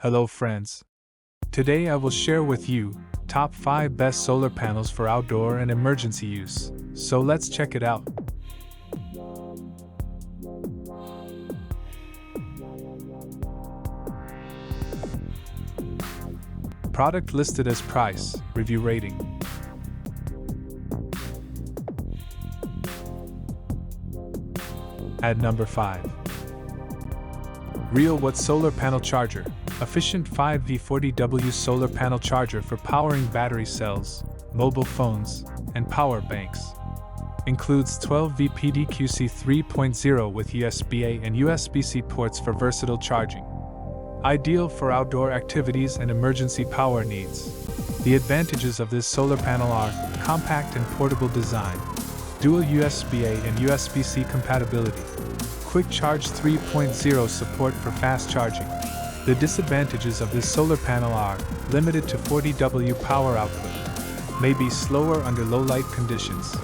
Hello friends. Today I will share with you top 5 best solar panels for outdoor and emergency use. So let's check it out. Product listed as price, review rating. At number 5. Real Watt Solar Panel Charger. Efficient 5V40W solar panel charger for powering battery cells, mobile phones, and power banks. Includes 12V PDQC 3.0 with USB-A and USB-C ports for versatile charging. Ideal for outdoor activities and emergency power needs. The advantages of this solar panel are compact and portable design, dual USB-A and USB-C compatibility, quick charge 3.0 support for fast charging. The disadvantages of this solar panel are limited to 40W power output, may be slower under low light conditions.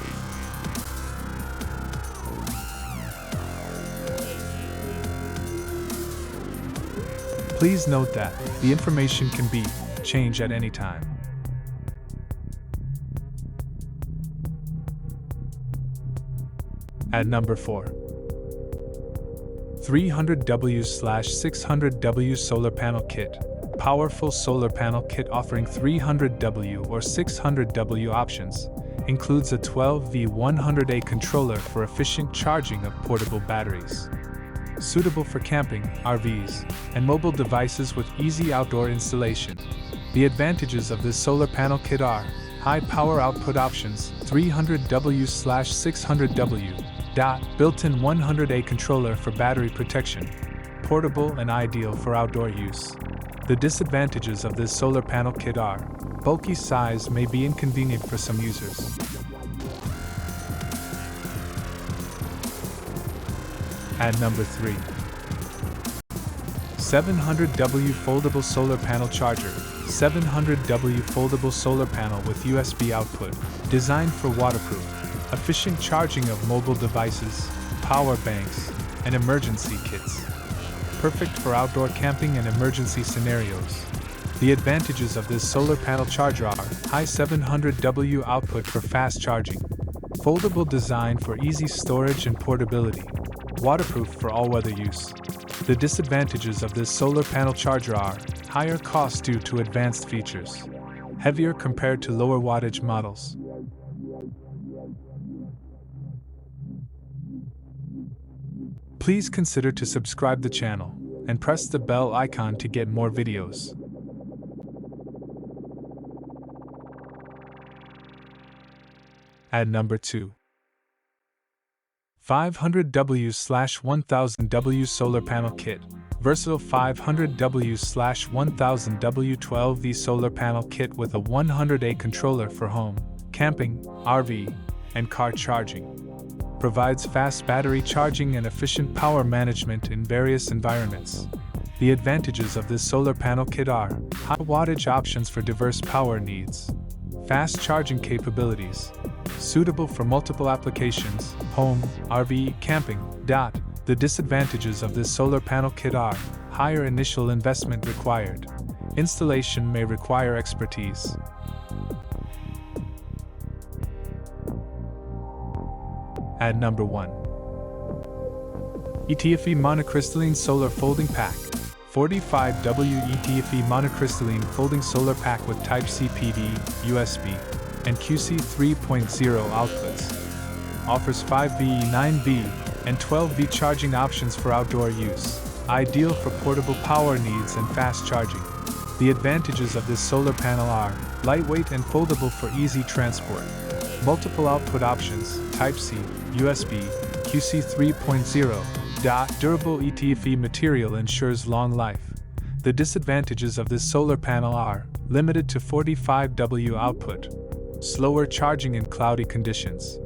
Please note that the information can be changed at any time. At number 4. 300W/600W Solar Panel Kit. Powerful solar panel kit offering 300W or 600W options. Includes a 12V 100A controller for efficient charging of portable batteries. Suitable for camping, RVs, and mobile devices with easy outdoor installation. The advantages of this solar panel kit are high power output options, 300W/600W. Built-in 100A controller for battery protection. Portable and ideal for outdoor use. The disadvantages of this solar panel kit are bulky size may be inconvenient for some users. At number 3. 700W Foldable Solar Panel Charger. 700W Foldable Solar Panel with USB output. Designed for waterproof, efficient charging of mobile devices, power banks, and emergency kits. Perfect for outdoor camping and emergency scenarios. The advantages of this solar panel charger are high 700W output for fast charging, foldable design for easy storage and portability, waterproof for all-weather use. The disadvantages of this solar panel charger are higher cost due to advanced features, heavier compared to lower wattage models. Please consider to subscribe the channel and press the bell icon to get more videos. At number 2. 500W/1000W Solar Panel Kit. Versatile 500W/1000W 12V solar panel kit with a 100A controller for home, camping, RV, and car charging. Provides fast battery charging and efficient power management in various environments. The advantages of this solar panel kit are high wattage options for diverse power needs, fast charging capabilities, suitable for multiple applications, home, RV, camping. The disadvantages of this solar panel kit are higher initial investment required. Installation may require expertise. At number 1. ETFE Monocrystalline Solar Folding Pack. 45W ETFE Monocrystalline Folding Solar Pack with Type-C PD, USB, and QC 3.0 outputs. Offers 5V, 9V, and 12V charging options for outdoor use. Ideal for portable power needs and fast charging. The advantages of this solar panel are lightweight and foldable for easy transport. Multiple output options, Type-C, USB, QC 3.0. Durable ETFE material ensures long life. The disadvantages of this solar panel are limited to 45W output, slower charging in cloudy conditions.